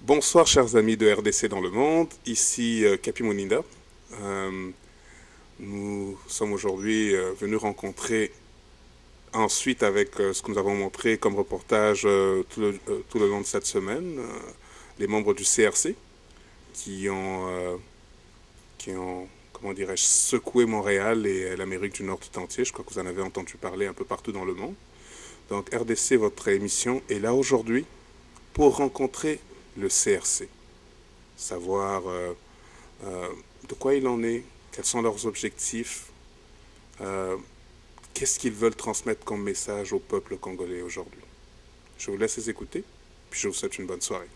Bonsoir chers amis de RDC dans le monde, ici Capi Moninda. Nous sommes aujourd'hui venus rencontrer ensuite avec ce que nous avons montré comme reportage tout le long de cette semaine, les membres du CRC qui ont comment dirais-je, secoué Montréal et l'Amérique du Nord tout entier. Je crois que vous en avez entendu parler un peu partout dans le monde. Donc RDC, votre émission, est là aujourd'hui pour rencontrer le CRC, savoir de quoi il en est, quels sont leurs objectifs, qu'est-ce qu'ils veulent transmettre comme message au peuple congolais aujourd'hui. Je vous laisse les écouter, puis je vous souhaite une bonne soirée.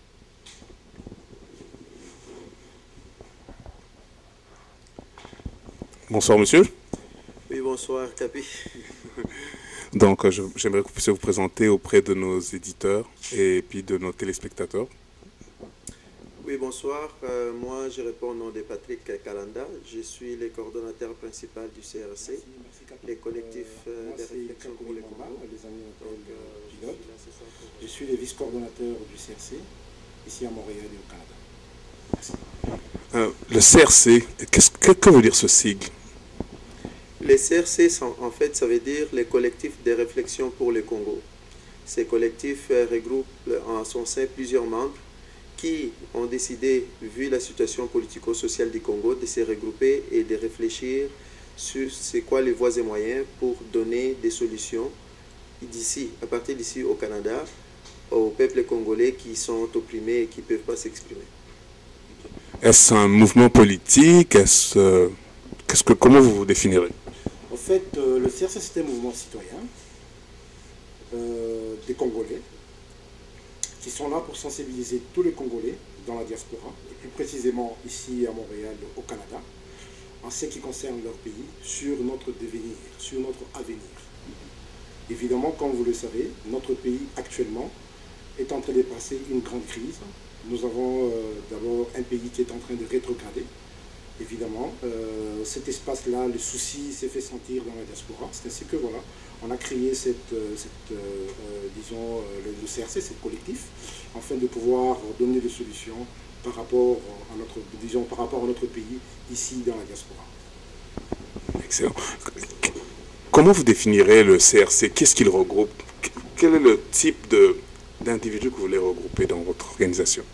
Bonsoir monsieur. Oui, bonsoir Capi. Donc j'aimerais que vous puissiez vous présenter auprès de nos éditeurs et puis de nos téléspectateurs. Oui, bonsoir. Moi, je réponds au nom de Patrick Kalanda. Je suis le coordonnateur principal du CRC, les collectifs de réflexion pour les combats. Je suis le vice-coordonnateur du CRC, ici à Montréal et au Canada. Merci. Le CRC, que veut dire ce sigle? Les CRC, en fait, ça veut dire les collectifs de réflexion pour le Congo. Ces collectifs regroupent en son sein plusieurs membres qui ont décidé, vu la situation politico-sociale du Congo, de se regrouper et de réfléchir sur c'est quoi les voies et moyens pour donner des solutions d'ici, à partir d'ici au Canada, aux peuples congolais qui sont opprimés et qui ne peuvent pas s'exprimer. Est-ce un mouvement politique? Comment vous vous définirez? En fait, le CRC, c'est un mouvement citoyen des Congolais qui sont là pour sensibiliser tous les Congolais dans la diaspora, et plus précisément ici à Montréal, au Canada, en ce qui concerne leur pays, sur notre devenir, sur notre avenir. Évidemment, comme vous le savez, notre pays actuellement est en train de passer une grande crise. Nous avons d'abord un pays qui est en train de rétrograder. Évidemment, cet espace-là, le souci s'est fait sentir dans la diaspora. C'est ainsi que voilà, on a créé disons, le CRC, ce collectif, afin de pouvoir donner des solutions par rapport à notre, disons, par rapport à notre pays, ici dans la diaspora. Excellent. Comment vous définirez le CRC? Qu'est-ce qu'il regroupe? Quel est le type d'individus que vous voulez regrouper dans votre organisation?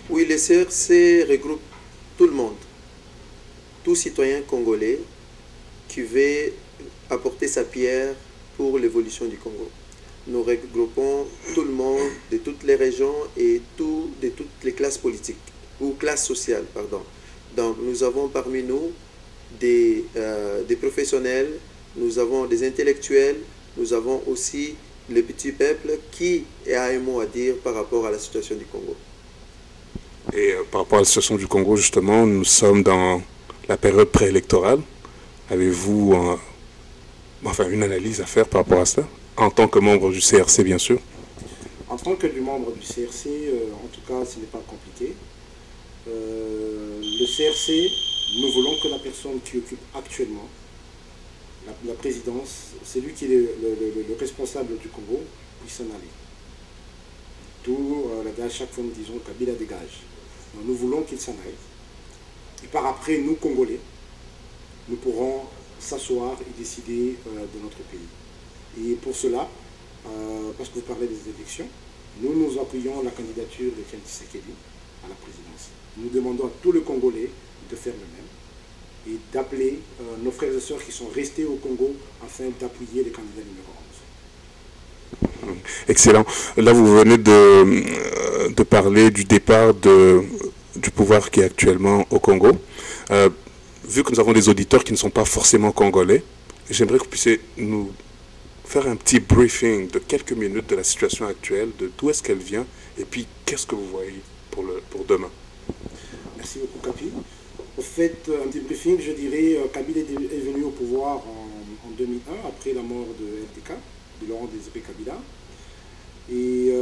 Oui, le CRC regroupe tout le monde. Tout citoyen congolais qui veut apporter sa pierre pour l'évolution du Congo. Nous regroupons tout le monde de toutes les régions et de toutes les classes politiques, ou classes sociales, pardon. Donc nous avons parmi nous des professionnels, nous avons des intellectuels, nous avons aussi le petit peuple qui a un mot à dire par rapport à la situation du Congo. Et par rapport à la situation du Congo, justement, nous sommes dans la période préélectorale. Avez-vous une analyse à faire par rapport à ça, en tant que membre du CRC, bien sûr? En tant que membre du CRC, en tout cas, ce n'est pas compliqué. Le CRC, nous voulons que la personne qui occupe actuellement la présidence, c'est lui qui est le responsable du Congo, puisse s'en aller. Tout, à chaque fois, nous disons Kabila dégage. Donc, nous voulons qu'il s'en aille. Et par après, nous, Congolais, nous pourrons s'asseoir et décider de notre pays. Et pour cela, parce que vous parlez des élections, nous appuyons la candidature de Félix Tshisekedi à la présidence. Nous demandons à tous les Congolais de faire le même et d'appeler nos frères et sœurs qui sont restés au Congo afin d'appuyer les candidats numéro 11. Excellent. Là, vous venez de parler du départ du pouvoir qui est actuellement au Congo. Vu que nous avons des auditeurs qui ne sont pas forcément congolais, j'aimerais que vous puissiez nous faire un petit briefing de quelques minutes de la situation actuelle, de d'où est-ce qu'elle vient, et puis qu'est-ce que vous voyez pour demain. Merci beaucoup, Capi. Au fait, un petit briefing, je dirais, Kabila est venu au pouvoir en 2001, après la mort de LDK, de Laurent Désiré Kabila. Et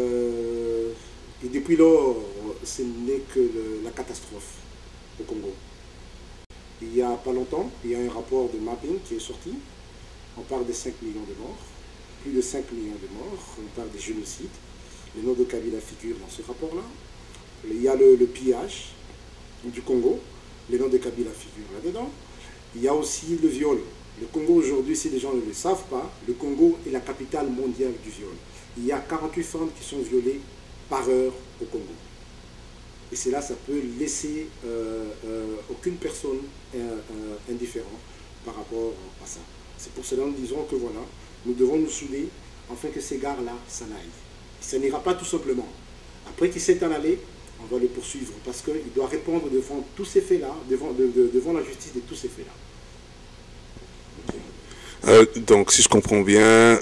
depuis lors, ce n'est que la catastrophe au Congo. Il n'y a pas longtemps, il y a un rapport de mapping qui est sorti. On parle de 5 millions de morts, plus de 5 millions de morts, on parle des génocides. Le nom de Kabila figure dans ce rapport-là. il y a le pillage du Congo, les noms de Kabila figurent là-dedans. Il y a aussi le viol. Le Congo aujourd'hui, si les gens ne le savent pas, le Congo est la capitale mondiale du viol. Il y a 48 femmes qui sont violées par heure au Congo. Et c'est là, ça peut laisser aucune personne indifférente par rapport à ça. C'est pour cela que nous disons que voilà, nous devons nous souder afin que ces gars-là s'en aillent. Ça n'ira pas tout simplement. Après qu'il s'est en allé, on va le poursuivre parce qu'il doit répondre devant tous ces faits-là, devant la justice de tous ces faits-là. Donc, si je comprends bien,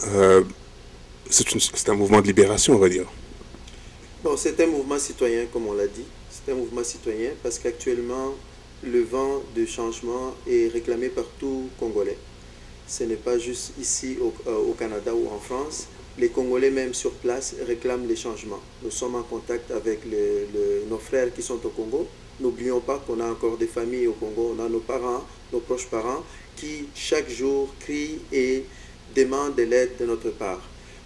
c'est un mouvement de libération, on va dire. Bon, c'est un mouvement citoyen, comme on l'a dit. C'est un mouvement citoyen parce qu'actuellement, le vent de changement est réclamé par tout Congolais. Ce n'est pas juste ici au Canada ou en France. Les Congolais même sur place réclament les changements. Nous sommes en contact avec nos frères qui sont au Congo. N'oublions pas qu'on a encore des familles au Congo. On a nos parents, nos proches parents qui chaque jour crient et demandent de l'aide de notre part.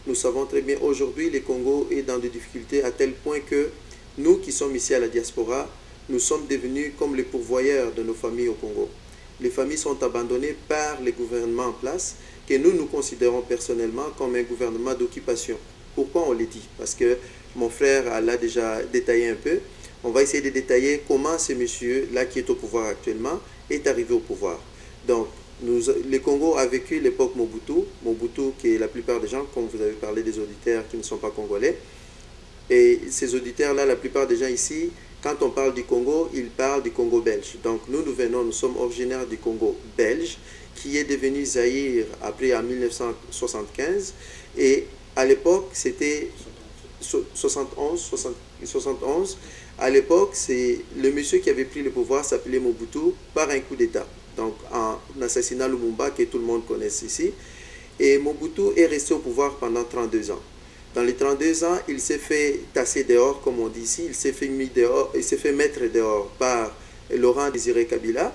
Nous savons très bien aujourd'hui le Congo est dans des difficultés à tel point que nous qui sommes ici à la diaspora, nous sommes devenus comme les pourvoyeurs de nos familles au Congo. Les familles sont abandonnées par les gouvernements en place que nous considérons personnellement comme un gouvernement d'occupation. Pourquoi on le dit? Parce que mon frère l'a déjà détaillé un peu. On va essayer de détailler comment ce monsieur-là qui est au pouvoir actuellement est arrivé au pouvoir. Donc, le Congo a vécu l'époque Mobutu. Mobutu qui est la plupart des gens, comme vous avez parlé des auditeurs qui ne sont pas congolais. Et ces auditeurs-là, la plupart des gens ici, quand on parle du Congo, ils parlent du Congo belge. Donc nous sommes originaires du Congo belge, qui est devenu Zaïre après en 1975. Et à l'époque, c'était 71. À l'époque, c'est le monsieur qui avait pris le pouvoir s'appelait Mobutu par un coup d'État. Donc en assassinant Lumumba, que tout le monde connaît ici. Et Mobutu est resté au pouvoir pendant 32 ans. Dans les 32 ans, il s'est fait tasser dehors, comme on dit ici. Il s'est fait mettre dehors par Laurent Désiré Kabila.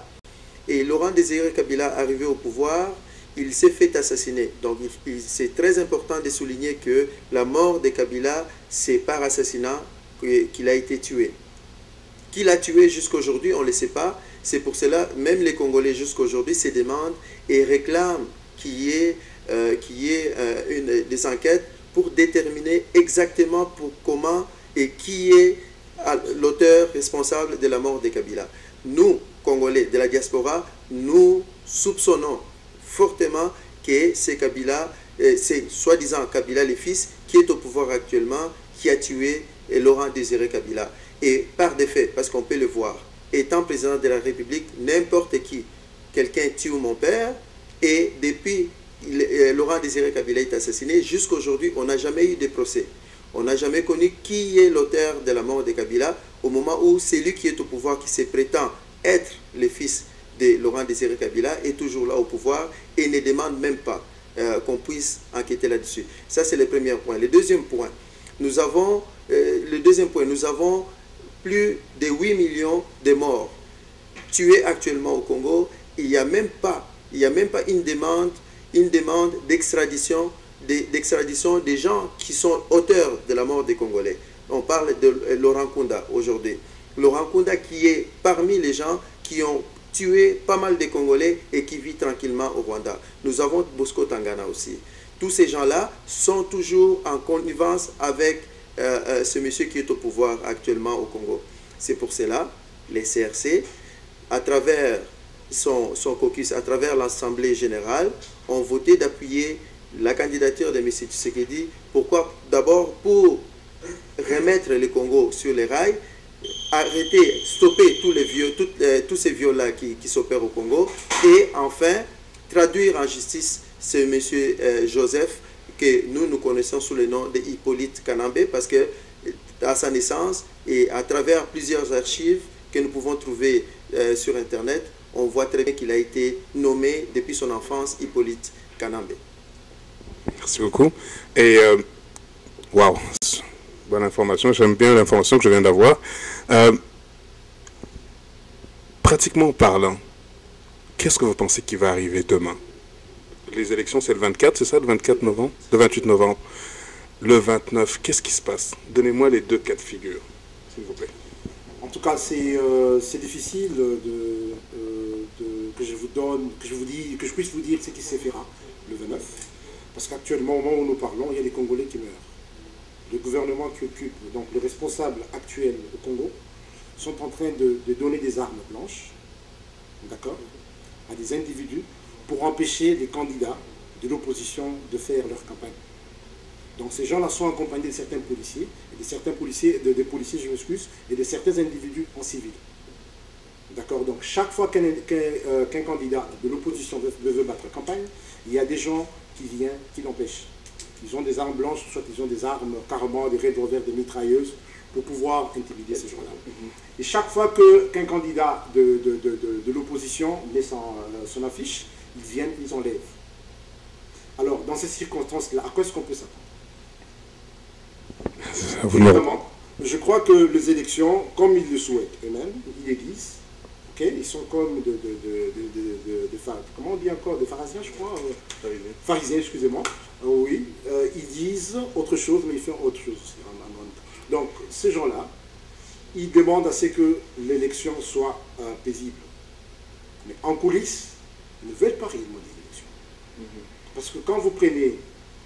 Et Laurent Désiré Kabila, arrivé au pouvoir, il s'est fait assassiner. Donc c'est très important de souligner que la mort de Kabila, c'est par assassinat qu'il a été tué. Qui l'a tué jusqu'aujourd'hui, on ne le sait pas. C'est pour cela, même les Congolais jusqu'aujourd'hui se demandent et réclament qu'il y ait des enquêtes pour déterminer exactement comment et qui est l'auteur responsable de la mort de Kabila. Nous, Congolais de la diaspora, nous soupçonnons fortement que c'est Kabila, c'est soi-disant Kabila le fils, qui est au pouvoir actuellement, qui a tué Laurent Désiré Kabila. Et par des faits, parce qu'on peut le voir, étant président de la République, n'importe qui, quelqu'un tue mon père, et depuis Laurent Désiré Kabila est assassiné, jusqu'à aujourd'hui, on n'a jamais eu de procès. On n'a jamais connu qui est l'auteur de la mort de Kabila, au moment où celui qui est au pouvoir, qui se prétend être le fils de Laurent Désiré Kabila, est toujours là au pouvoir et ne demande même pas qu'on puisse enquêter là-dessus. Ça, c'est le premier point. Le deuxième point, nous avons plus de 8 millions de morts tués actuellement au Congo. Il n'y a même pas une demande d'extradition des gens qui sont auteurs de la mort des Congolais. On parle de Laurent Nkunda aujourd'hui. Laurent Nkunda qui est parmi les gens qui ont tué pas mal de Congolais et qui vit tranquillement au Rwanda. Nous avons Bosco Tangana aussi. Tous ces gens-là sont toujours en connivence avec ce monsieur qui est au pouvoir actuellement au Congo. C'est pour cela, les CRC, à travers son caucus, à travers l'Assemblée générale, ont voté d'appuyer la candidature de M. Tshisekedi. Pourquoi? D'abord pour remettre le Congo sur les rails, arrêter, stopper tous ces viols-là qui s'opèrent au Congo, et enfin traduire en justice ce M. Joseph, que nous connaissons sous le nom de Hippolyte Kanambe, parce que à sa naissance et à travers plusieurs archives que nous pouvons trouver sur Internet, on voit très bien qu'il a été nommé depuis son enfance Hippolyte Kanambe. Merci beaucoup. Et waouh, bonne information. J'aime bien l'information que je viens d'avoir. Pratiquement parlant, qu'est-ce que vous pensez qui va arriver demain? Les élections, c'est le 24, c'est ça, le 24 novembre? Le 28 novembre. Le 29, qu'est-ce qui se passe? Donnez-moi les deux cas de figure, s'il vous plaît. tout cas, c'est difficile que je vous donne, que je puisse vous dire ce qui se fera le 29. Parce qu'actuellement, au moment où nous parlons, il y a des Congolais qui meurent. Le gouvernement qui occupe, donc les responsables actuels au Congo, sont en train de donner des armes blanches, d'accord, à des individus pour empêcher les candidats de l'opposition de faire leur campagne. Donc ces gens-là sont accompagnés de certains policiers, des policiers, je m'excuse, et de certains individus en civil. D'accord. Donc chaque fois qu'un candidat de l'opposition veut battre campagne, il y a des gens qui viennent, qui l'empêchent. Ils ont des armes blanches, soit ils ont des armes carrément, des revolvers, des mitrailleuses, pour pouvoir intimider ces gens-là. Et chaque fois qu'un candidat de l'opposition met son affiche, ils viennent, ils enlèvent. Alors, dans ces circonstances-là, à quoi est-ce qu'on peut s'attendre? Évidemment, je crois que les élections, comme ils le souhaitent eux-mêmes, ils les disent, okay, ils sont comme comment on dit encore, des pharisiens, je crois, pharisiens, excusez-moi, oui, ils disent autre chose, mais ils font autre chose aussi. Donc, ces gens-là, ils demandent à ce que l'élection soit paisible. Mais en coulisses, ils ne veulent pas réellement des élections. Parce que quand vous prenez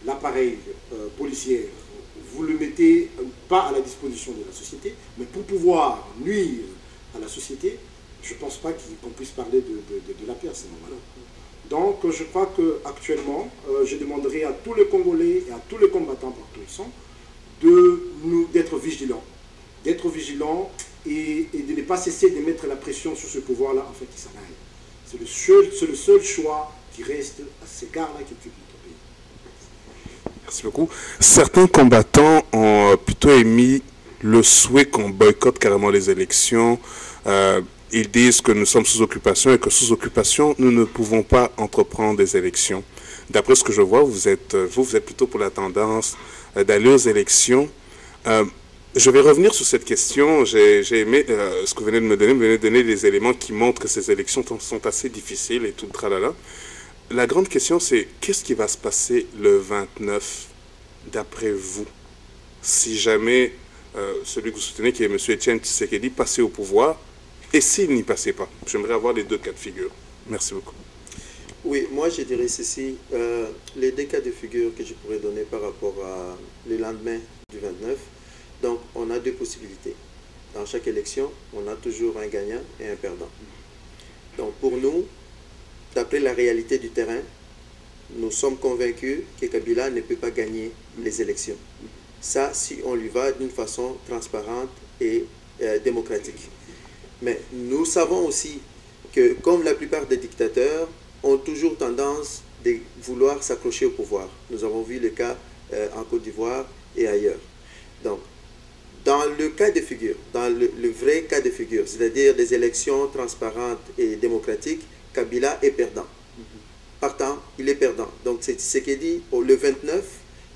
l'appareil policier, vous ne le mettez pas à la disposition de la société, mais pour pouvoir nuire à la société, je ne pense pas qu'on puisse parler de la paix à ce moment-là. Donc je crois qu'actuellement, je demanderai à tous les Congolais et à tous les combattants partout où ils sont, d'être vigilants. D'être vigilants et de ne pas cesser de mettre la pression sur ce pouvoir-là, en fait, qui s'en aille. C'est le seul choix qui reste à ces gars-là qui occupent notre pays. Merci beaucoup. Certains combattants ont plutôt émis le souhait qu'on boycotte carrément les élections. Ils disent que nous sommes sous occupation et que sous occupation, nous ne pouvons pas entreprendre des élections. D'après ce que je vois, vous êtes plutôt pour la tendance d'aller aux élections. Je vais revenir sur cette question. J'ai aimé ce que vous venez de me donner. Vous venez de donner des éléments qui montrent que ces élections sont assez difficiles et tout le tralala. La grande question, c'est qu'est-ce qui va se passer le 29, d'après vous, si jamais celui que vous soutenez, qui est M. Etienne Tshisekedi, passait au pouvoir, et s'il n'y passait pas? J'aimerais avoir les deux cas de figure. Merci beaucoup. Oui, moi je dirais ceci. Les deux cas de figure que je pourrais donner par rapport à le lendemain du 29, donc on a deux possibilités. Dans chaque élection, on a toujours un gagnant et un perdant. Donc pour nous, d'après la réalité du terrain, nous sommes convaincus que Kabila ne peut pas gagner les élections. Ça, si on lui va d'une façon transparente et démocratique. Mais nous savons aussi que, comme la plupart des dictateurs, ont toujours tendance de vouloir s'accrocher au pouvoir. Nous avons vu le cas en Côte d'Ivoire et ailleurs. Donc, dans le cas de figure, dans le vrai cas de figure, c'est-à-dire des élections transparentes et démocratiques, Kabila est perdant. Partant, il est perdant. Donc, c'est ce qui dit le 29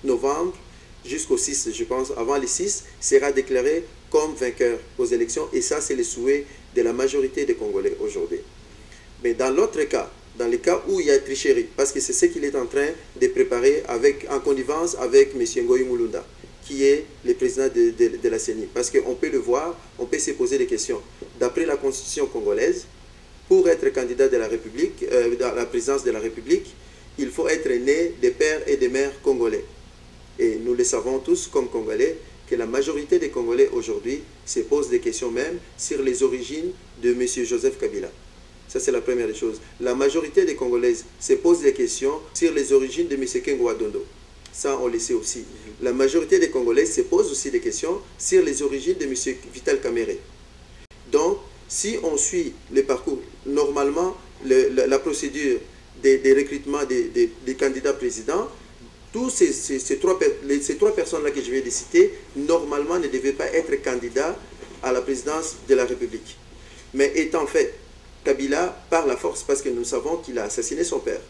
novembre jusqu'au 6, je pense, avant le 6, sera déclaré comme vainqueur aux élections. Et ça, c'est le souhait de la majorité des Congolais aujourd'hui. Mais dans l'autre cas, dans le cas où il y a tricherie, parce que c'est ce qu'il est en train de préparer en connivence avec M. Ngoyi Mulunda, qui est le président de la CENI. Parce qu'on peut le voir, on peut se poser des questions. D'après la constitution congolaise, pour être candidat de la République, dans la présidence de la République, il faut être né des pères et des mères congolais. Et nous le savons tous comme Congolais, que la majorité des Congolais aujourd'hui se posent des questions même sur les origines de M. Joseph Kabila. Ça, c'est la première des choses. La majorité des Congolaises se posent des questions sur les origines de M. Kengo Adondo. Ça, on le sait aussi. La majorité des Congolais se posent aussi des questions sur les origines de M. Vital Kamerhe. Donc, si on suit le parcours, normalement, la procédure des recrutements des candidats présidents, tous ces trois personnes-là que je vais citer, normalement ne devaient pas être candidats à la présidence de la République. Mais étant fait, Kabila, par la force, parce que nous savons qu'il a assassiné son père,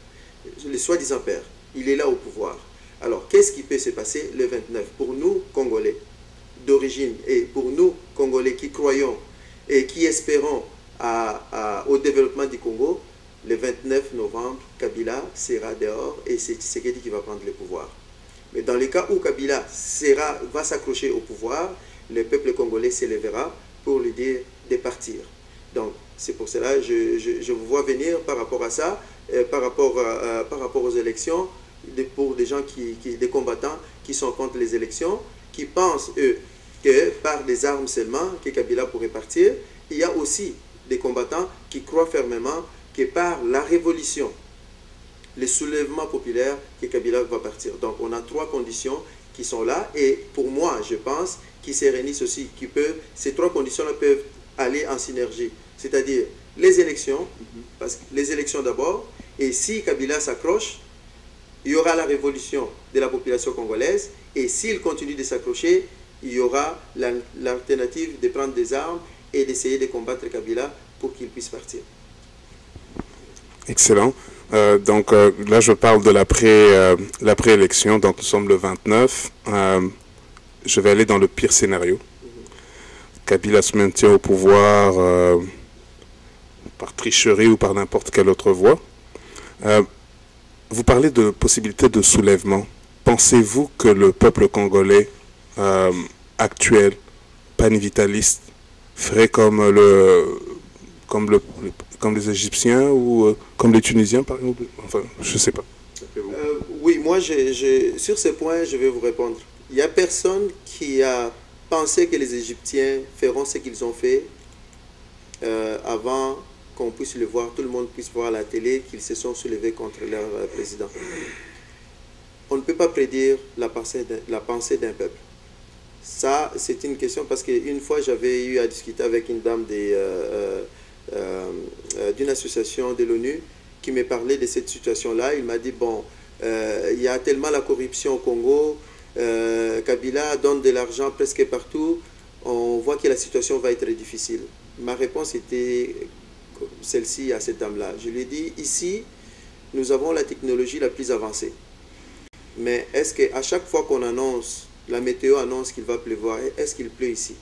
le soi-disant père, il est là au pouvoir. Alors, qu'est-ce qui peut se passer le 29? Pour nous, Congolais d'origine, et pour nous, Congolais qui croyons et qui espérons au développement du Congo, le 29 novembre, Kabila sera dehors et c'est Tshisekedi qui va prendre le pouvoir. Mais dans le cas où Kabila va s'accrocher au pouvoir, le peuple congolais s'élèvera pour lui dire de partir. Donc, c'est pour cela que je vous vois venir par rapport à ça, par rapport aux élections, pour des gens, des combattants qui sont contre les élections, qui pensent, eux, que par des armes seulement, que Kabila pourrait partir. Il y a aussi des combattants qui croient fermement que par la révolution, le soulèvement populaire, que Kabila va partir. Donc, on a 3 conditions qui sont là, et pour moi, je pense qu'ils se réunissent aussi, ces 3 conditions-là peuvent aller en synergie. C'est-à-dire les élections, parce que les élections d'abord, et si Kabila s'accroche, il y aura la révolution de la population congolaise, et s'il continue de s'accrocher, il y aura l'alternative de prendre des armes et d'essayer de combattre Kabila pour qu'il puisse partir. Excellent. Donc là, je parle de l'après-élection, donc nous sommes le 29. Je vais aller dans le pire scénario. Kabila se maintient au pouvoir par tricherie ou par n'importe quelle autre voie. Vous parlez de possibilité de soulèvement. Pensez-vous que le peuple congolais actuel, panvitaliste, ferait comme les Égyptiens ou comme les Tunisiens, par exemple? Enfin, je ne sais pas. Oui, moi, sur ce point, je vais vous répondre. Il n'y a personne qui a pensé que les Égyptiens feront ce qu'ils ont fait avant qu'on puisse le voir, tout le monde puisse voir à la télé qu'ils se sont soulevés contre leur président. On ne peut pas prédire la pensée d'un peuple. Ça, c'est une question parce qu'une fois, j'avais eu à discuter avec une dame d'une association de l'ONU qui me parlait de cette situation-là. Il m'a dit, bon, il y a tellement la corruption au Congo, Kabila donne de l'argent presque partout, on voit que la situation va être difficile. Ma réponse était celle-ci à cette dame-là. Je lui ai dit, ici, nous avons la technologie la plus avancée. Mais est-ce qu'à chaque fois qu'on annonce, la météo annonce qu'il va pleuvoir, est-ce qu'il pleut ici?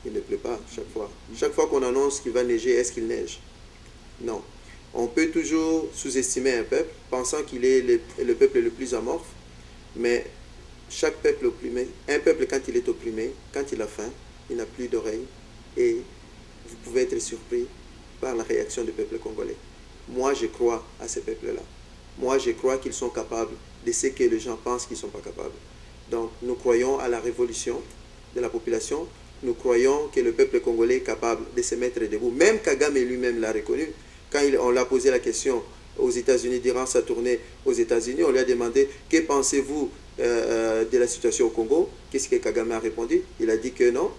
Il ne pleut pas chaque fois. Chaque fois qu'on annonce qu'il va neiger, est-ce qu'il neige? Non. On peut toujours sous-estimer un peuple, pensant qu'il est le peuple le plus amorphe, mais chaque peuple opprimé, un peuple quand il est opprimé, quand il a faim, il n'a plus d'oreilles, et vous pouvez être surpris par la réaction du peuple congolais. Moi, je crois à ces peuples-là. Moi, je crois qu'ils sont capables de ce que les gens pensent qu'ils ne sont pas capables. Donc, nous croyons à la révolution de la population. Nous croyons que le peuple congolais est capable de se mettre debout. Même Kagame lui-même l'a reconnu. Quand on l'a posé la question aux États-Unis, durant sa tournée aux États-Unis, on lui a demandé « Que pensez-vous de la situation au Congo ?» Qu'est-ce que Kagame a répondu? Il a dit que non,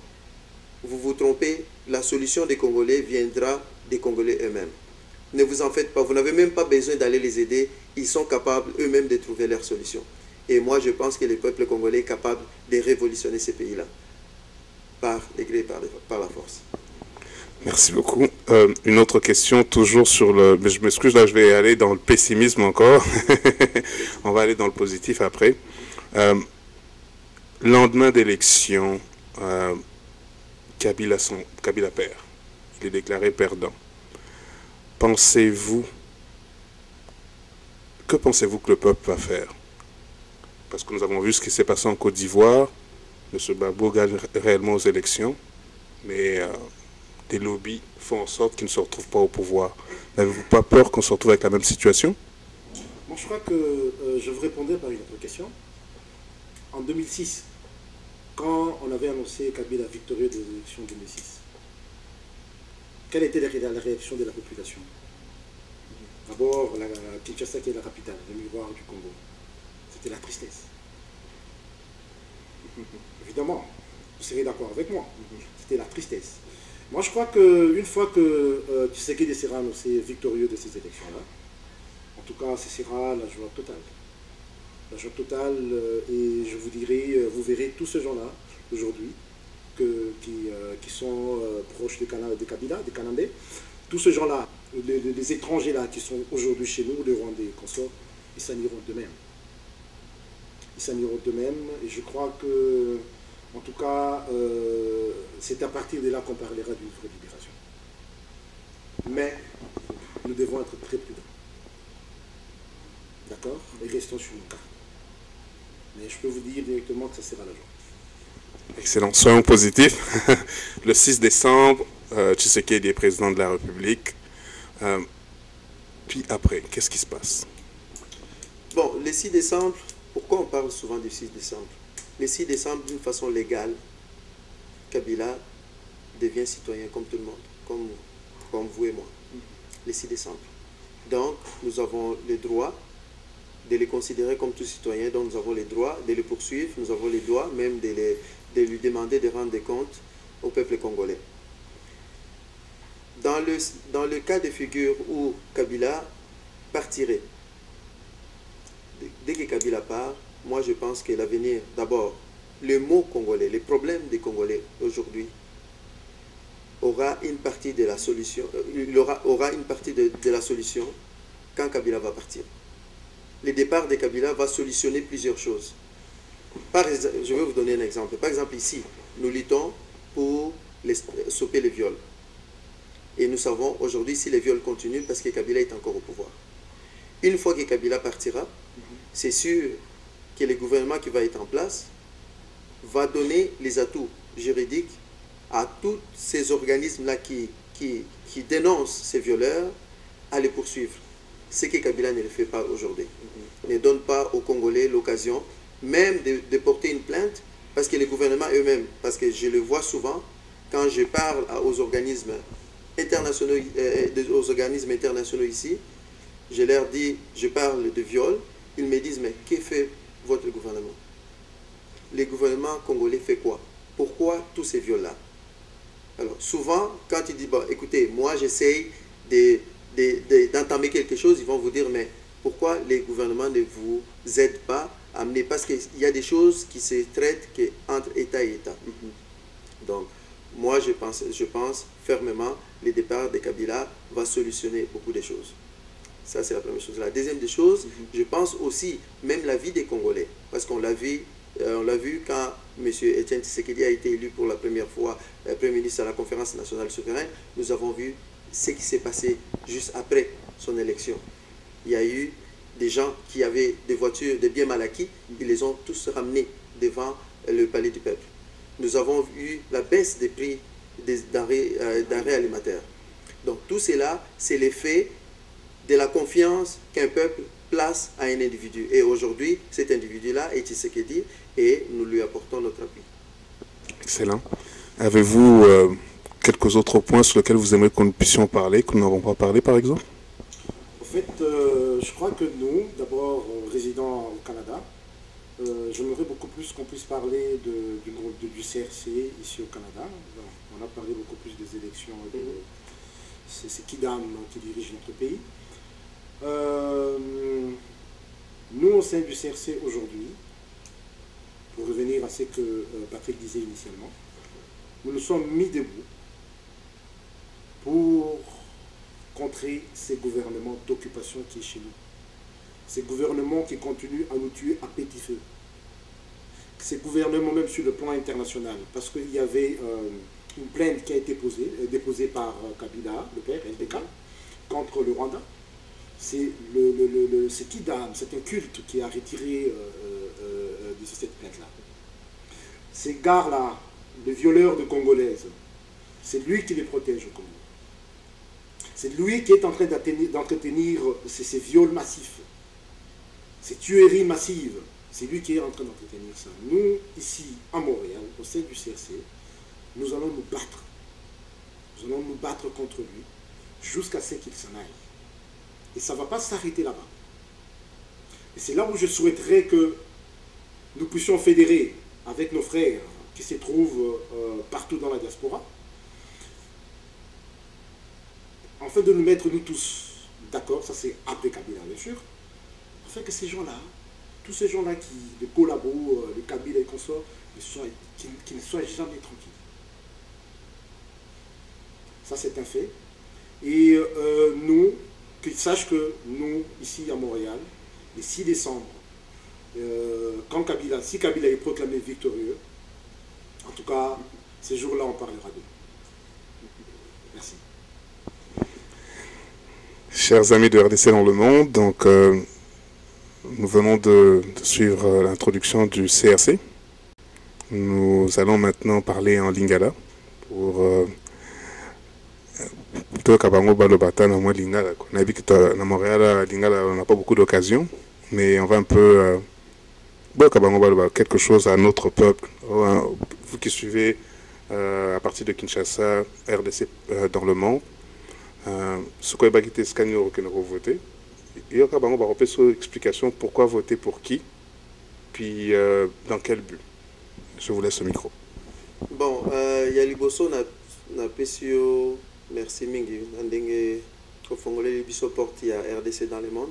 vous vous trompez, la solution des Congolais viendra des Congolais eux-mêmes. Ne vous en faites pas, vous n'avez même pas besoin d'aller les aider, ils sont capables eux-mêmes de trouver leur solution. Et moi, je pense que le peuple congolais est capable de révolutionner ces pays-là, par les gré, par la force. Merci beaucoup. Une autre question, toujours sur le... Mais je m'excuse, là, je vais aller dans le pessimisme encore. On va aller dans le positif après. Lendemain d'élection, Kabila perd. Il est déclaré perdant. Que pensez-vous que le peuple va faire? Parce que nous avons vu ce qui s'est passé en Côte d'Ivoire. M. Gbagbo gagne réellement aux élections, mais des lobbies font en sorte qu'il ne se retrouve pas au pouvoir. N'avez-vous pas peur qu'on se retrouve avec la même situation? Moi, je crois que je vous répondais par une autre question. En 2006, quand on avait annoncé Kabila victorieux des élections de 2006, quelle était la réaction de la population? D'abord, la Kinshasa qui est la capitale, le miroir du Congo. C'était la tristesse. Évidemment, vous serez d'accord avec moi. C'était la tristesse. Moi, je crois qu'une fois que Tshisekedi sera annoncé victorieux de ces élections-là, en tout cas, ce sera la joie totale. La joie totale, et je vous dirai, vous verrez tous ces gens-là, aujourd'hui, qui sont proches de Kabila, des Kanandais, tous ces gens-là, les étrangers-là qui sont aujourd'hui chez nous, les Rwandais, consorts, ils s'en iront d'eux-mêmes. Ils s'en iront d'eux-mêmes, et je crois que, en tout cas, c'est à partir de là qu'on parlera d'une vraie libération. Mais nous devons être très prudents. D'accord? Et restons sur nos cartes. Mais je peux vous dire directement que ça sera la joie. Excellent. Soyons positifs. Le 6 décembre, Tshisekedi est président de la République. Puis après, qu'est-ce qui se passe? Bon, le 6 décembre, pourquoi on parle souvent du 6 décembre? Le 6 décembre, d'une façon légale, Kabila devient citoyen comme tout le monde, comme vous et moi, le 6 décembre. Donc, nous avons le droit de les considérer comme tous citoyens, donc nous avons le droit de les poursuivre, nous avons le droit même de lui demander de rendre des comptes au peuple congolais. Dans le cas de figure où Kabila partirait, dès que Kabila part, moi je pense que l'avenir, d'abord, le mot congolais, les problèmes des Congolais aujourd'hui, aura une partie de la solution, aura une partie de la solution quand Kabila va partir. Le départ de Kabila va solutionner plusieurs choses. Je vais vous donner un exemple. Par exemple, ici, nous luttons pour stopper les viols. Et nous savons aujourd'hui si les viols continuent parce que Kabila est encore au pouvoir. Une fois que Kabila partira, c'est sûr que le gouvernement qui va être en place va donner les atouts juridiques à tous ces organismes-là qui dénoncent ces violeurs à les poursuivre. Ce que Kabila ne le fait pas aujourd'hui. Ne donne pas aux Congolais l'occasion même de porter une plainte parce que les gouvernements eux-mêmes, parce que je le vois souvent, quand je parle aux organismes internationaux ici, je leur dis, je parle de viol, ils me disent, mais que fait votre gouvernement? Le gouvernement congolais fait quoi? Pourquoi tous ces viols-là? Alors, souvent, quand ils disent, bon, écoutez, moi j'essaye d'entamer quelque chose, ils vont vous dire, mais pourquoi les gouvernements ne vous aident pas à amener? Parce qu'il y a des choses qui se traitent entre État et État. Donc, moi, je pense fermement le départ de Kabila va solutionner beaucoup de choses. Ça, c'est la première chose. La deuxième des choses, je pense aussi, même la vie des Congolais, parce qu'on l'a vu quand M. Etienne Tshisekedi a été élu pour la première fois Premier ministre à la conférence nationale souveraine, nous avons vu ce qui s'est passé juste après son élection. Il y a eu des gens qui avaient des voitures, des biens mal acquis, ils les ont tous ramenés devant le palais du peuple. Nous avons eu la baisse des prix des denrées alimentaires. Donc tout cela, c'est l'effet de la confiance qu'un peuple place à un individu. Et aujourd'hui, cet individu-là est Tshisekedi et nous lui apportons notre appui. Excellent. Avez-vous quelques autres points sur lesquels vous aimeriez que nous puissions parler, que nous n'avons pas parlé par exemple? En fait, je crois que nous, d'abord résidents au Canada, j'aimerais beaucoup plus qu'on puisse parler du CRC ici au Canada. On a parlé beaucoup plus des élections, c'est Kidam qui dirige notre pays. Nous, au sein du CRC aujourd'hui, pour revenir à ce que Patrick disait initialement, nous nous sommes mis debout pour contrer ces gouvernements d'occupation qui est chez nous. Ces gouvernements qui continuent à nous tuer à petit feu. Ces gouvernements même sur le plan international, parce qu'il y avait une plainte qui a été déposée par Kabila, le père, LDK, contre le Rwanda. C'est Kidam, c'est un culte qui a retiré de cette plainte-là. Ces gars-là, les violeurs de Congolaises, c'est lui qui les protège au Congo. C'est lui qui est en train d'entretenir ces viols massifs, ces tueries massives. C'est lui qui est en train d'entretenir ça. Nous, ici, à Montréal, au sein du CRC, nous allons nous battre. Nous allons nous battre contre lui jusqu'à ce qu'il s'en aille. Et ça ne va pas s'arrêter là-bas. Et c'est là où je souhaiterais que nous puissions fédérer avec nos frères qui se trouvent partout dans la diaspora, afin de nous mettre, nous tous, d'accord, ça c'est après Kabila bien sûr, afin que ces gens-là, tous ces gens-là qui, les collabos, les Kabila et consorts, qui ne soient jamais tranquilles. Ça c'est un fait. Et nous, qu'ils sachent que nous, ici à Montréal, le 6 décembre, si Kabila est proclamé victorieux, en tout cas, ces jours-là, on parlera d'eux. Merci. Chers amis de RDC dans le monde, donc nous venons de suivre l'introduction du CRC. Nous allons maintenant parler en lingala pour Kabango Balobata na moi lingala. On a vu que à Montréal lingala on n'a pas beaucoup d'occasions, mais on va un peu Kabango Balobata quelque chose à notre peuple. Vous qui suivez à partir de Kinshasa, RDC dans le monde, ce qu'on va quitter scanner que nous voter. Et Kabango va repérer sur explication pourquoi voter pour qui, puis dans quel but. Je vous laisse le micro. Bon, Yaliboso na pesio merci mingi ndenge ko fongoleli biso porte ya RDC dans le monde.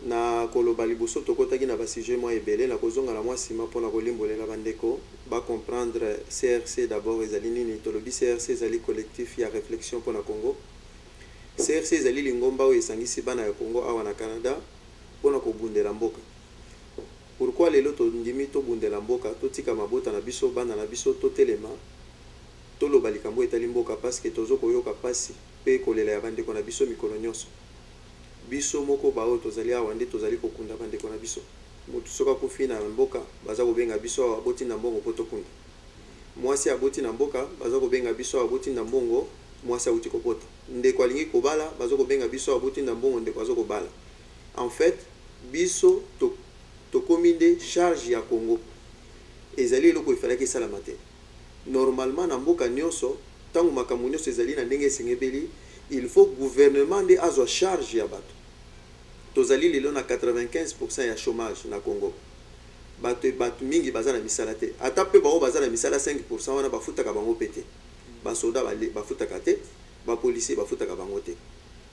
Na koloba liboso tokotaki na ba sujet moi ebele na kozonga na moi sima pona kolimbolela bandeko ba comprendre CRC d'abord ezali nini tolobi CRC ezali collectif ya réflexion pona Congo. CRC ezali lingomba o esangisi bana ya Congo awa na Canada pona kobundela mboka. Pourquoi les loto ndimi to bundela mboka to tika mabota na biso bana na biso to telema to lo balikambo etali mboka parce que tozo koyoka pasi pe kolela ya bande ko na biso mikolo nyonso biso moko ba o tozali awa nde tozali kokunda bande ko na biso mutu soka kufina na mboka baza ko benga biso aboti na mbongo poto kunda mwasi aboti na mboka baza ko benga biso aboti na mbongo mwasi auti kopota nde ko alingi kobala baza ko benga biso aboti na mbongo nde baza ko bala en fait biso to kominde charge ya Congo ezali loko ifalaki salama te normalement na mboka nyonso tangu makambo nyonso ezali na ndenge esengebeli il faut gouvernement de azwa charge ya bato tozali lelo na 95% ya chômage na Congo bato mingi baza na misala te ata pe bao baza na misala 5% wana bafutaka bango pete basoda bafutaka te bapolisier bafutaka bango te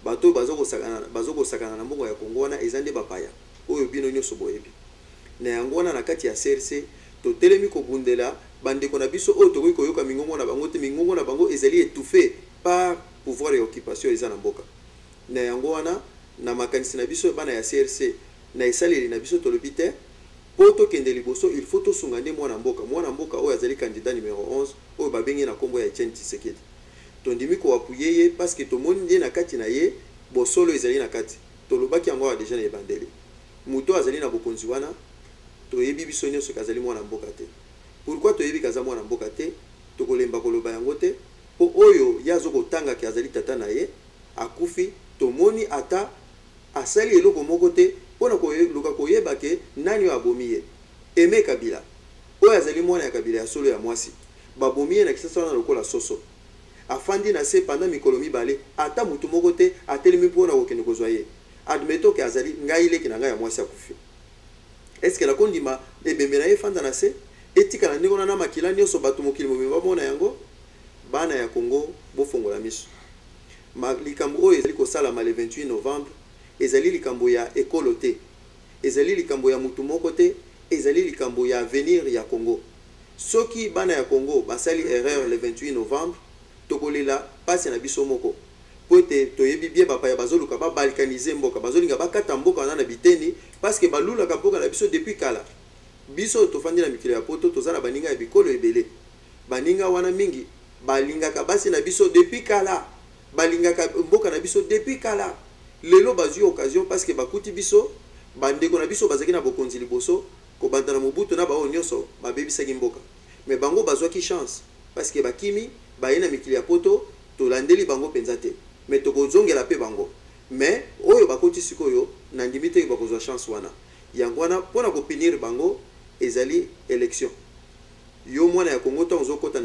bato bazoko sakana na mbongo ya Congo wana ezande bapaya oyo bino nyonso boyebi na yango wana na kati ya CRC to telemi ko bundela bande ko na biso oyo to ko yoka mingongo na bango te mingongo na bango ezali étouffé par pouvoir et occupation ezana mboka na yango wana na makanisi na biso bana ya CRC na esaleli na biso to lobite poto kende liboso il faut to sungande mwana mboka oyo azali candidat numéro 11 oyo babengi na kombo ya Etienne Tshisekedi to ndimi ko appuyer parce que to moni na kati na ye bosolo ezali na kati to lobaki yango déjà na ebandeli muto azali na bokonzi wana to yebi biso nyonso kazali mwana mboka te pourquoi to yebi kaza mwana mboka te to kolemba koloba yango te po oyo yazo kotanga ki azali tata na ye akufi to moni ata asali eloko moko te pona ko luka koyeba ke nani abomiye Aimé Kabila oyo azali mwana ya Kabila ya solo ya mwasi babomiye na kisasa na lokola soso afandi na se pendant mikolo mibale ata mutu moko te atelemi pona kokende kozwa ye admeto ke azali ngai leki na ngai ya mwasi akufi est-ce que la kondima ebembe na ye fanda na se etika na ndeko na makila nyonso bato mokili mobimba mona yango bana ya Congo bofongola miso likambo oyo ezali kosalama le 28 novembre ezali likambo ya ekolo te ezali likambo ya mutu moko te ezali likambo ya avenir ya Congo soki bana ya Congo basali erreur le 28 novembre tokolela pasi na biso moko pote toyebi bien bapaya bazoluka ba balkaniser mboka bazolinga bakata mboka wana na biteni parce que balula ka mboka na biso depuis kala biso tofandi na mikilo ya poto tozala baninga ya bikolo ebele baninga wana mingi balinga ka basi na biso depuis kala balinga ka mboka na biso depuis kala lelo bazui occasion parce que bakuti biso bandeko na biso bazaki na bokonzi liboso ko bandana mobutu na bao nyonso babebisaki mboka mais bango bazwaki chance parce que bakimi bayena mikilo ya poto tolandeli bango penza te mais tokozongela pe bango mais oyo bakoti sikoyo na ndimi te bakozwa chance wana yango wana pona kopinir bango ezali élection yo mwana ya Congo tan ozokota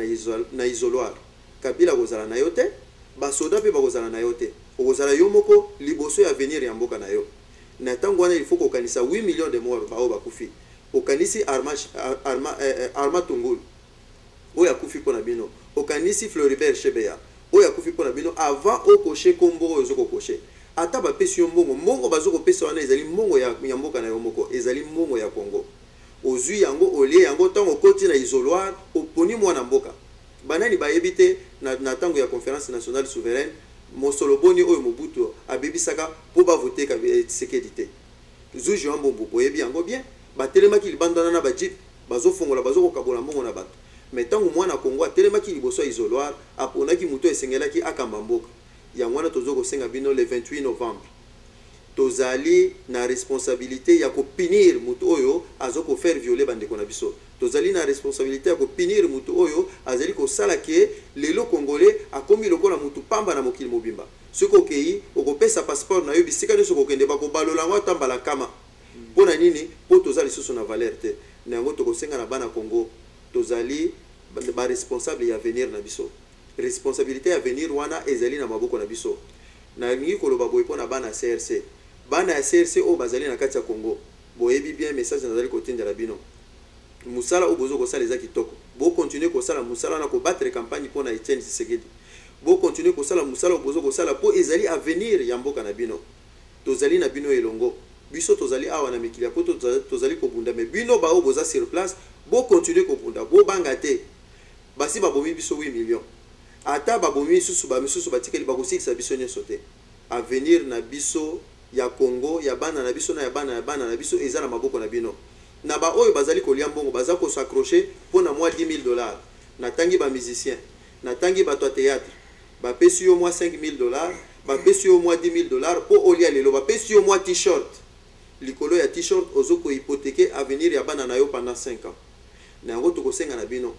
na isoloir Kabila kozala na yo te basoda pe bakozala na yo te okozala yo moko liboso ya avenir ya mboka na yo na tango wana il faut kokanisa 8 millions de morts bao bakufi okanisi arma tungulu oyo akufi pona bino okanisi Floribert Chebeya oyo akufi pona bino avant okoshe kombo oyo zoko koshe ata bapesi yo mbongo bazoko pesa wana ezali mbongo ya mboka na yo moko ezali mbongo ya Congo ozui yango olie yango tango koti na isoloir oponi mwana mboka banani bayebi te na tango ya conférence nationale souveraine mosolo boni oyo Mobutu abebisaka po bavote ka Tshisekedi te zuji wa mbombo boyebi yango bien batelemaki libandana na bajip bazofongola bazokokabola mbongo na bato mais tango mwana Congo atelemaki liboso isoloir aponaki muto esengelaki akamba mboka yango wana tozokosenga bino le 28 novembre tozali na responsabilité ya kopinir mutu oyo azoko faire violer bandeko na biso tozali na responsabilité ya kopinir mutu oyo azali kosala ke lelo congolais akomi lokola mutu pamba na mokili mobimba soki okei okopesa passeport na yo bisika nyonso kokende bakobalola yango ata mbala kama mpo na nini mpo toza lisusu na valeur te na yango tokosenga na bana Congo tozali baresponsable ya avenir na biso responsabilité ya avenir wana ezali na maboko na biso nalingi koloba boye mpo na bana ya CRC bana ya CRC oyo bazali na kati ya Congo boyebi bien message nazali kotindela bino musala oyo bozo kosala eza kitoko bokontinue kosala musala wana kobattre campagne mpo na Etienne Tshisekedi bokontinue kosala musala oyo bozo kosala mpo ezali avenir ya mboka na bino tozali na bino elongo biso tozali awa na mikili ya poto tozali kobunda me bino bao boza sur place bokontinue kobunda bobanga te basi babomi biso 8 millions ata babomi susu bamisusu batikeli bakosikisa biso nyonso te avenir na biso ya Congo ya bana na biso na ya bana na biso eza na maboko na bino na ba oyo bazali kolia mbongo baza ko s'accrocher pour na moi $10,000 na tangi ba musicien na tangi ba to théâtre ba pesi yo moi $5,000 ba pesi yo moi $10,000 pour olia lelo ba pesi yo moi t-shirt likolo ya t-shirt ozoko hypothéquer avenir ya bana na yo pendant 5 ans na ngo to kosenga na bino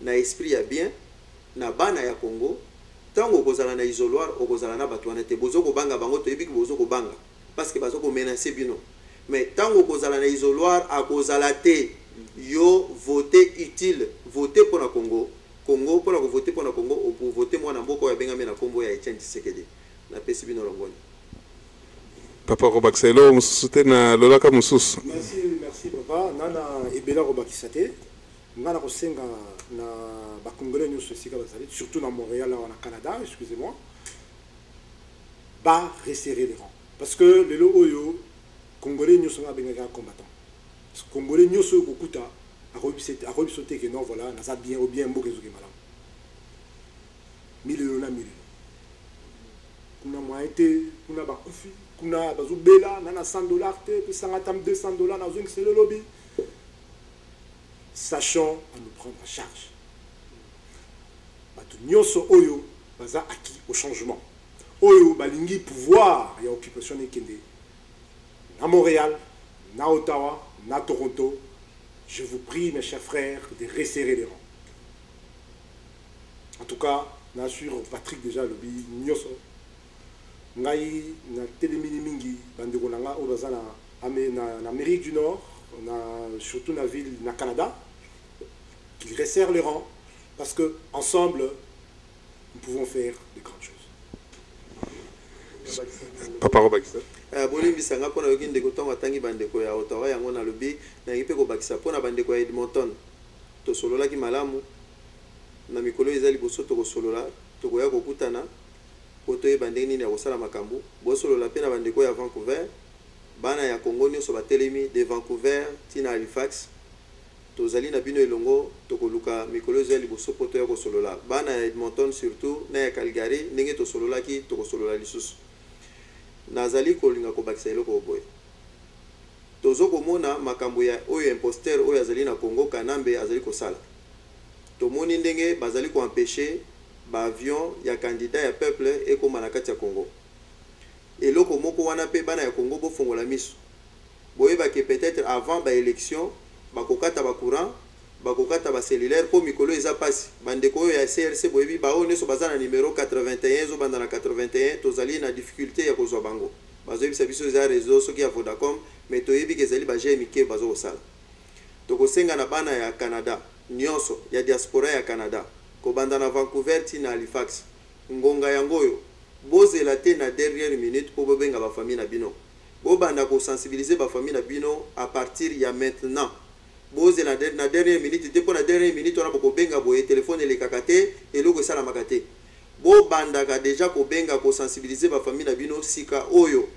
na esprit ya bien na bana ya Congo tango kozala na isoloir okozala na bato wana te bozoko banga bango to ebiki bozoko banga parce que bazoko menacer bino mais tango kozala na isoloir akozala te yo voter utile voter pour na Congo pour na voter pour na Congo pour voter mwana mboko ya benga na kombo ya Etienne Tshisekedi na pesi bino longoni Papa Robaxelo mususu na lolaka mususu merci papa nana ebela Robakisate ngana kosenga na ba congolais nyonso sika bazali surtout na Montréal ou na Canada excusez-moi ba resserrer les rangs parce que lelo oyo congolais nyonso nga benga combattant congolais nyonso kokuta akobi sauter que non voilà na za bien ou bien mboka ezoki malamu milelo na milelo kuna mwaete kuna bakufi kuna bazobela na $100 te pesanga tam $200 na zongisa le lobby sachons à nous prendre en charge bato nyonso oyo baza acquis au changement oyo balingi pouvoir ya occupation ekende na Montréal na Ottawa na Toronto je vous prie mes chers frères de resserrer les rangs en tout cas nassure Patrick déjà lobby nyonso ngai na télémini mingi bandeko nanga oyo baza na Amérique du Nord surtout na ville na Canada qui resserrent les rangs parce que ensemble nous pouvons faire de grandes choses. Papa Robakisa bolimbisa nga pona yoki ndeko tonga tangi bandeko ya Ottawa yango na lobi na yipe ko bakisa pona bandeko ya Edmonton to solola ki malamu na mikolo ezali boso to solola to koya kokutana poto e bandeni nini ya kosala makambo bo solola pe na bandeko ya Vancouver bana ya Congo nyonso batelemi de Vancouver tina Halifax tozali na bino elongo tokoluka mikolo ezali boso poto ya kosolola bana ya Edmonton surtout na ya Calgary ndenge tosololaki tokosolola lisusu nazali kolinga kobakisa eloko boye tozoko mona makambo ya oyo imposteur oyo azali na Congo Kanambe azali kosala tomoni ndenge bazali ko empêcher ba avion ya candidat ya peuple ekoma na kati ya Congo eloko moko wana pe bana ya Congo bofongola miso boye ba ke peut-être avant ba élection bakokata ba courant bakokata ba cellulaire po mikolo eza pasi bandeko oyo ya CRC boyebi ba oyo neso bazana numéro 81 zo banda na 81 tozali na difficulté ya kozwa bango bazoyebisa biso za réseau soki ya Vodacom mais toyebi ke ezali ba GMK bazo kosala tokosenga na bana ya Canada nyonso ya diaspora ya Canada ko banda na Vancouver tina Halifax ngonga yango oyo bozela te na dernière minute po bobenga ba famille na bino bobanda ko sensibiliser ba famille na bino à partir ya maintenant boze na dernière minute te po na dernière minute on a boko benga boye téléphone le kakate eloko sala makate bo banda ka déjà ko benga ko sensibiliser ba famille na bino sika oyo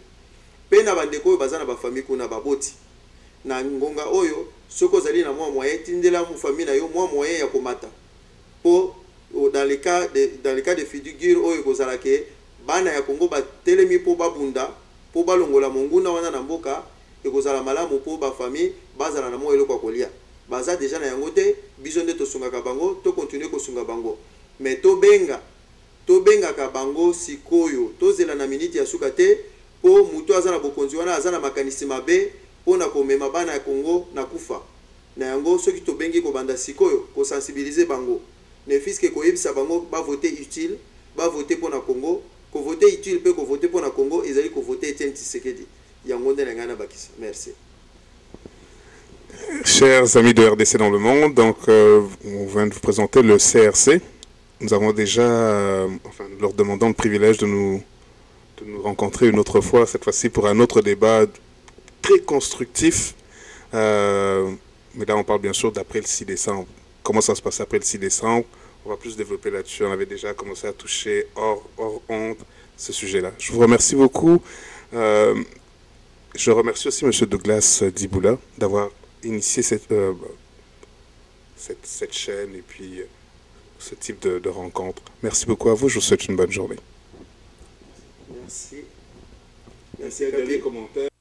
pe na bandeko oyo bazana ba famille kuna baboti na ngonga oyo soko zali na mwa moyen tindela mu famille na yo mwa moyen ya komata po dans le cas de figure oyo kozala ke bana ya Congo ba telemi po babunda po balongola monguna wana na mboka ekozala malamu po ba famille bazala na mo eloko kolia baza déjà na yango te biso nde tosungaka bango to continuer kosunga bango mais to benga ka bango sikoyo tozela na minute ya suka te po muto azana bokonzi wana azana makanisi mabe po na komema bana ya Congo na kufa na yango soki tobengi kobanda sikoyo kosensibiliser bango ne fiske koyebisa bango bavote utile bavote mpona Congo kovote utile mpe kovote mpona Congo ezali kovote Etienne Tshisekedi yango nde na ngai nabakisa. Merci. Chers amis de RDC dans le monde, donc on vient de vous présenter le CRC. Nous avons déjà, enfin, nous leur demandons le privilège de nous rencontrer une autre fois, cette fois-ci pour un autre débat très constructif. Mais là, on parle bien sûr d'après le 6 décembre. Comment ça se passe après le 6 décembre? On va plus développer là-dessus. On avait déjà commencé à toucher hors honte ce sujet-là. Je vous remercie beaucoup. Je remercie aussi M. Douglas Diboula d'avoir initié cette chaîne et puis ce type de rencontre. Merci beaucoup à vous. Je vous souhaite une bonne journée. Merci. Merci à les commentaires.